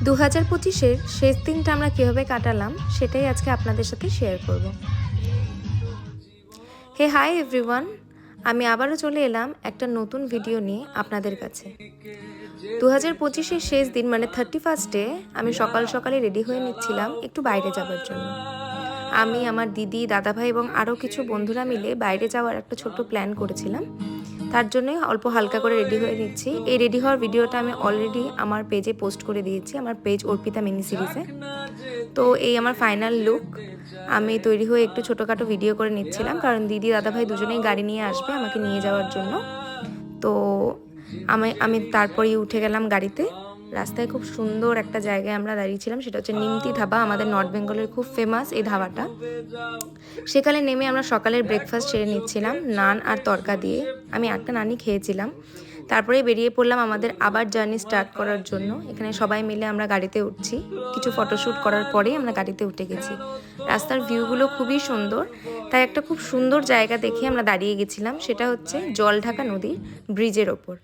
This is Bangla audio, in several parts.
2025-এর শেষ দিনটা আমরা কীভাবে কাটালাম সেটাই আজকে আপনাদের সাথে শেয়ার করব। হে হাই এভরিওয়ান, আমি আবারও চলে এলাম একটা নতুন ভিডিও নিয়ে আপনাদের কাছে। 2025-এর শেষ দিন মানে 31st-এ আমি সকাল সকালে রেডি হয়ে নিচ্ছিলাম একটু বাইরে যাবার জন্য। আমি, আমার দিদি, দাদাভাই এবং আরও কিছু বন্ধুরা মিলে বাইরে যাওয়ার একটা ছোট্ট প্ল্যান করেছিলাম। তার জন্যই অল্প হালকা করে রেডি হয়ে নিচ্ছি। এই রেডি হওয়ার ভিডিওটা আমি অলরেডি আমার পেজে পোস্ট করে দিয়েছি, আমার পেজ অর্পিতা মিনি সিরিজে। তো এই আমার ফাইনাল লুক। আমি তৈরি হয়ে একটু ছোটোখাটো ভিডিও করে নিচ্ছিলাম, কারণ দিদি দাদাভাই দুজনেই গাড়ি নিয়ে আসবে আমাকে নিয়ে যাওয়ার জন্য। তো আমি তারপরেই উঠে গেলাম গাড়িতে। রাস্তায় খুব সুন্দর একটা জায়গায় আমরা দাঁড়িয়েছিলাম, সেটা হচ্ছে নিমতি ধাবা, আমাদের নর্থ বেঙ্গলের খুব ফেমাস এই ধাবাটা। সেখানে নেমে আমরা সকালের ব্রেকফাস্ট সেরে নিচ্ছিলাম নান আর তরকা দিয়ে। আমি একটা নানই খেয়েছিলাম। তারপরে বেরিয়ে পড়লাম আমাদের আবার জার্নি স্টার্ট করার জন্য। এখানে সবাই মিলে আমরা গাড়িতে উঠছি। কিছু ফটোশ্যুট করার পরেই আমরা গাড়িতে উঠে গেছি। রাস্তার ভিউগুলো খুবই সুন্দর, তাই একটা খুব সুন্দর জায়গা দেখে আমরা দাঁড়িয়ে গেছিলাম। সেটা হচ্ছে জলঢাকা নদীর ব্রিজের ওপর।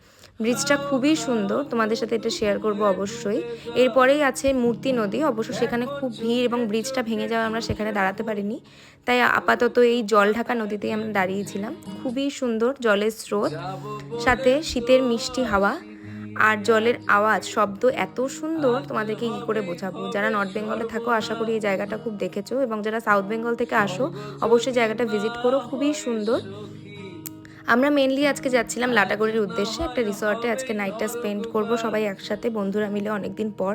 ব্রিজটা খুবই সুন্দর, তোমাদের সাথে এটা শেয়ার করব অবশ্যই। এরপরেই আছে মূর্তি নদী, অবশ্য সেখানে খুব ভিড় এবং ব্রিজটা ভেঙে যাওয়া আমরা সেখানে দাঁড়াতে পারিনি। তাই আপাতত এই জলঢাকা নদীতেই আমরা দাঁড়িয়েছিলাম। খুবই সুন্দর জলের স্রোত, সাথে শীতের মিষ্টি হাওয়া আর জলের আওয়াজ, শব্দ এত সুন্দর, তোমাদেরকে কী করে বোঝাবো। যারা নর্থ বেঙ্গলে থাকো আশা করি এই জায়গাটা খুব দেখেছো, এবং যারা সাউথ বেঙ্গল থেকে আসো অবশ্যই জায়গাটা ভিজিট করো, খুবই সুন্দর। আমরা মেনলি আজকে যাচ্ছিলাম লাটাগুড়ির উদ্দেশ্যে, একটা রিসর্টে আজকে নাইটটা স্পেন্ড করব সবাই একসাথে বন্ধুরা মিলে অনেকদিন পর।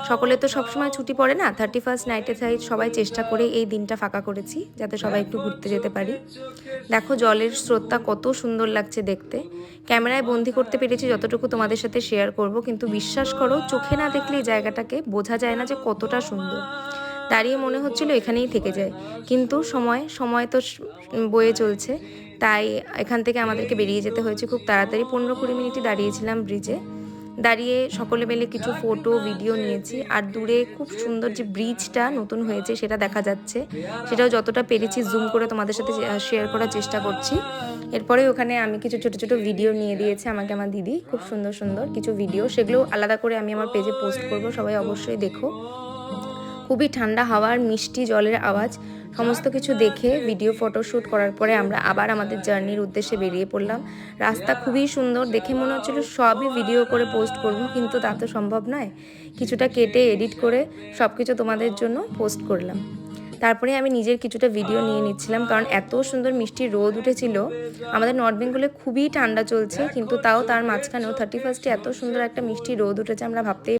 সকলে তো সবসময় ছুটি পড়ে না, 31st নাইটে তাই সবাই চেষ্টা করে এই দিনটা ফাঁকা করেছি যাতে সবাই একটু ঘুরতে যেতে পারি। দেখো জলের স্রোতটা কত সুন্দর লাগছে দেখতে। ক্যামেরায় বন্দি করতে পেরেছি যতটুকু তোমাদের সাথে শেয়ার করব, কিন্তু বিশ্বাস করো চোখে না দেখলে এই জায়গাটাকে বোঝা যায় না যে কতটা সুন্দর। দাঁড়িয়ে মনে হচ্ছিল এখানেই থেকে যায়, কিন্তু সময় তো বয়ে চলছে, তাই এখান থেকে আমাদেরকে বেরিয়ে যেতে হয়েছে খুব তাড়াতাড়ি। 15-20 মিনিটই দাঁড়িয়েছিলাম ব্রিজে। দাঁড়িয়ে সকলে মিলে কিছু ফটো ভিডিও নিয়েছি, আর দূরে খুব সুন্দর যে ব্রিজটা নতুন হয়েছে সেটা দেখা যাচ্ছে। সেটাও যতটা পেরেছি জুম করে তোমাদের সাথে শেয়ার করার চেষ্টা করছি। এরপরে ওখানে আমি কিছু ছোট ছোট ভিডিও নিয়ে দিয়েছে আমাকে আমার দিদি, খুব সুন্দর সুন্দর কিছু ভিডিও, সেগুলো আলাদা করে আমি আমার পেজে পোস্ট করব, সবাই অবশ্যই দেখো। খুবই ঠান্ডা হাওয়ার মিষ্টি জলের আওয়াজ সমস্ত কিছু দেখে ভিডিও ফটোশ্যুট করার পরে আমরা আবার আমাদের জার্নির উদ্দেশ্যে বেরিয়ে পড়লাম। রাস্তা খুবই সুন্দর, দেখে মনে হচ্ছিল সবই ভিডিও করে পোস্ট করব, কিন্তু তা তো সম্ভব নয়। কিছুটা কেটে এডিট করে সব কিছু তোমাদের জন্য পোস্ট করলাম। তারপরে আমি নিজের কিছুটা ভিডিও নিয়ে নিচ্ছিলাম, কারণ এত সুন্দর মিষ্টি রোদ উঠেছিল। আমাদের নর্থ বেঙ্গলে খুবই ঠান্ডা চলছে, কিন্তু তাও তার মাঝখানেও 31st-এ এত সুন্দর একটা মিষ্টি রোদ উঠেছে আমরা ভাবতেই